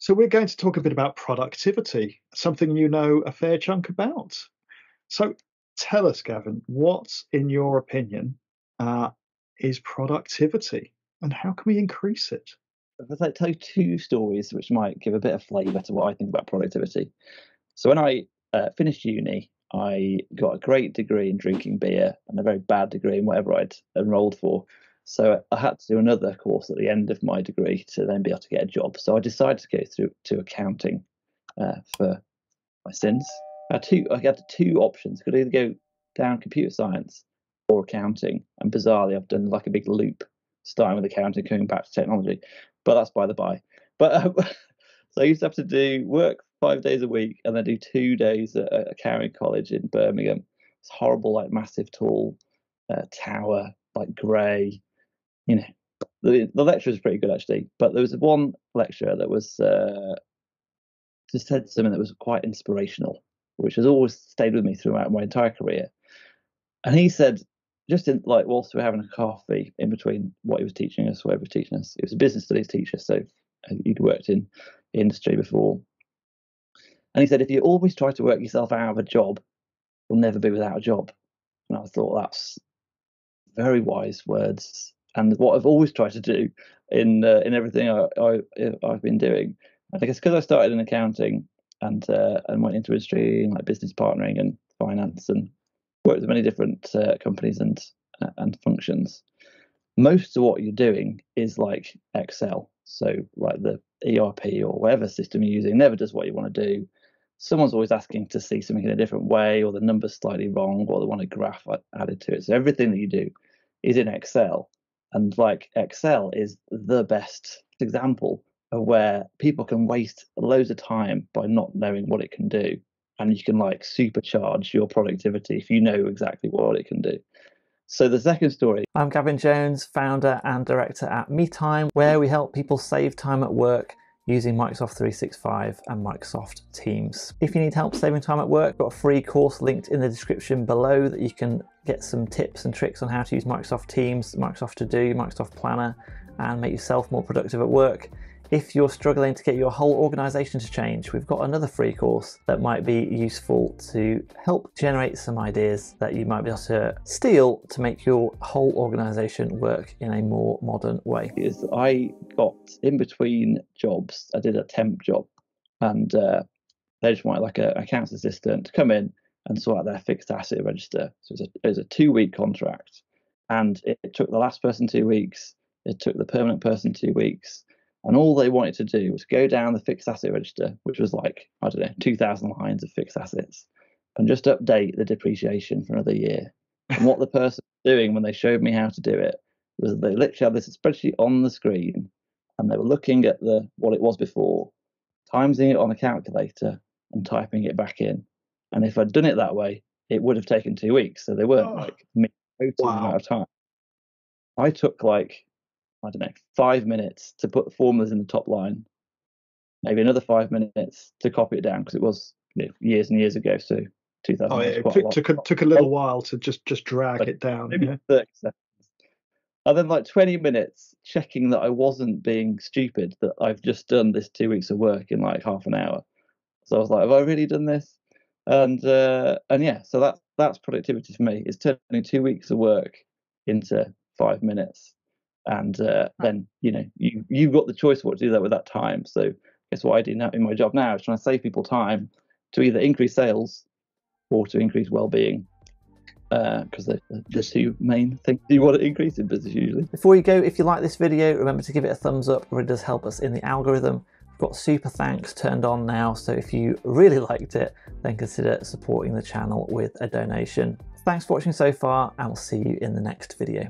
So we're going to talk a bit about productivity, something you know a fair chunk about. So tell us, Gavin, what, in your opinion, uh, is productivity and how can we increase it? If I tell you two stories which might give a bit of flavour to what I think about productivity. So when I finished uni, I got a great degree in drinking beer and a very bad degree in whatever I'd enrolled for. So I had to do another course at the end of my degree to then be able to get a job. So I decided to go through to accounting for my sins. I had two options. I could either go down computer science or accounting. And bizarrely, I've done like a big loop, starting with accounting, coming back to technology. But that's by the by. But so I used to have to do work 5 days a week and then do 2 days at accounting college in Birmingham. It's horrible, like massive, tall tower, like grey. You know, the lecture was pretty good actually. But there was one lecturer that was just said something that was quite inspirational, which has always stayed with me throughout my entire career. And he said, just in like whilst we were having a coffee in between what he was teaching us, whatever he was teaching us, he was a business studies teacher, so he'd worked in industry before. And he said, if you always try to work yourself out of a job, you'll never be without a job. And I thought that's very wise words, and what I've always tried to do in everything I've been doing. And I guess because I started in accounting and went into industry and like business partnering and finance and worked with many different companies and functions. Most of what you're doing is like Excel. So like the ERP or whatever system you're using never does what you want to do. Someone's always asking to see something in a different way, or the number's slightly wrong, or they want a graph added to it. So everything that you do is in Excel. And like Excel is the best example of where people can waste loads of time by not knowing what it can do. And you can like supercharge your productivity if you know exactly what it can do. So the second story. I'm Gavin Jones, founder and director at MeeTime, where we help people save time at work using Microsoft 365 and Microsoft Teams. If you need help saving time at work, I've got a free course linked in the description below that you can get some tips and tricks on how to use Microsoft Teams, Microsoft To Do, Microsoft Planner, and make yourself more productive at work. If you're struggling to get your whole organization to change, we've got another free course that might be useful to help generate some ideas that you might be able to steal to make your whole organization work in a more modern way. Is I got in between jobs, I did a temp job, and they just wanted like an accounts assistant to come in and sort out their fixed asset register. So it was a 2-week contract, and it took the last person 2 weeks, it took the permanent person 2 weeks. And all they wanted to do was go down the fixed asset register, which was like, I don't know, 2,000 lines of fixed assets, and just update the depreciation for another year. And what the person was doing when they showed me how to do it was they literally had this spreadsheet on the screen, and they were looking at what it was before, timesing it on a calculator and typing it back in. And if I'd done it that way, it would have taken 2 weeks. So they weren't like me amount of time. I took like, I don't know, 5 minutes to put the formulas in the top line, maybe another 5 minutes to copy it down, because it was years and years ago. So 2000. Oh, yeah, it took a little while to just drag it down. Maybe Yeah. 30 seconds. And then like 20 minutes checking that I wasn't being stupid, that I've just done this 2 weeks of work in like half an hour. So I was like, have I really done this? And yeah, so that's productivity for me. It's turning 2 weeks of work into 5 minutes. And then you've got the choice of what to do that with that time. So guess what I do now in my job now is trying to save people time to either increase sales or to increase well-being, because they're the two main things you want to increase in business usually. Before you go, if you like this video, remember to give it a thumbs up. It really does help us in the algorithm. We've got super thanks turned on now, so if you really liked it, then consider supporting the channel with a donation. Thanks for watching so far, and we'll see you in the next video.